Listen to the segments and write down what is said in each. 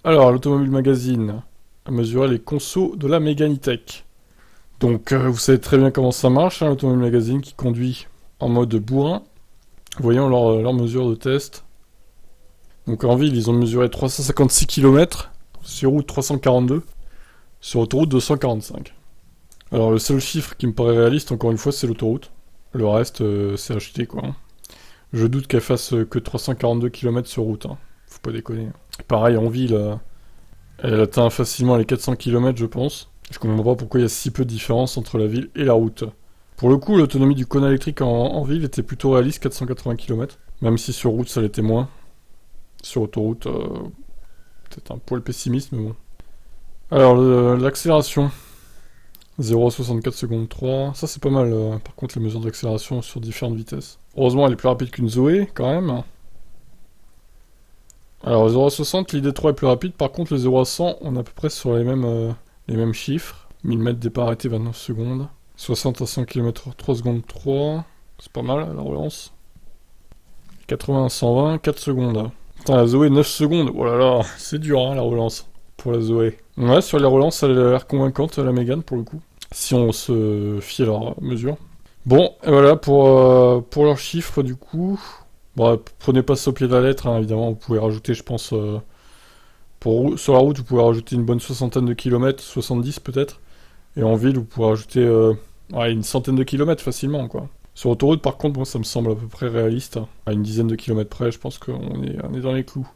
Alors, l'Automobile Magazine a mesuré les consos de la Mégane E-Tech. Donc, vous savez très bien comment ça marche, hein, l'Automobile Magazine qui conduit en mode bourrin. Voyons leur mesure de test. Donc, en ville, ils ont mesuré 356 km, sur route 342, sur autoroute 245. Alors, le seul chiffre qui me paraît réaliste, encore une fois, c'est l'autoroute. Le reste, c'est acheté, quoi, hein. Je doute qu'elle fasse que 342 km sur route, hein. Faut pas déconner. Pareil, en ville, elle atteint facilement les 400 km, je pense. Je comprends pas pourquoi il y a si peu de différence entre la ville et la route. Pour le coup, l'autonomie du Kona électrique en ville était plutôt réaliste, 480 km. Même si sur route, ça l'était moins. Sur autoroute, peut-être un poil pessimiste, mais bon. Alors, l'accélération. 0 à 64 secondes 3. Ça, c'est pas mal. Par contre, les mesures d'accélération sur différentes vitesses. Heureusement, elle est plus rapide qu'une Zoé, quand même. Alors, 0 à 60, l'ID3 est plus rapide. Par contre, le 0 à 100, on est à peu près sur les mêmes chiffres. 1000 mètres départ arrêté, 29 secondes. 60 à 100 km/h, 3 secondes 3. C'est pas mal, la relance. 80 à 120, 4 secondes. Putain, la Zoé, 9 secondes. Oh là là, c'est dur, hein, la relance. Pour la Zoé. Ouais, sur les relances, elle a l'air convaincante, la Mégane, pour le coup. Si on se fie à leurs mesures. Bon, et voilà pour leurs chiffres, du coup. Bon, prenez pas ça au pied de la lettre, hein, évidemment. Vous pouvez rajouter, je pense, sur la route, vous pouvez rajouter une bonne soixantaine de kilomètres, 70 peut-être. Et en ville, vous pouvez rajouter ouais, une centaine de kilomètres facilement, quoi. Sur autoroute, par contre, moi, ça me semble à peu près réaliste, hein. À une dizaine de kilomètres près, je pense on est dans les clous.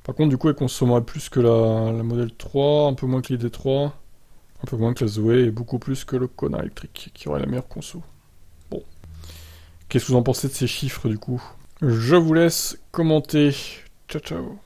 Par contre, du coup, elle consommerait plus que la Model 3, un peu moins que l'ID3, un peu moins que la Zoé, et beaucoup plus que le Kona électrique, qui aurait la meilleure conso. Bon. Qu'est-ce que vous en pensez de ces chiffres, du coup? Je vous laisse commenter. Ciao, ciao.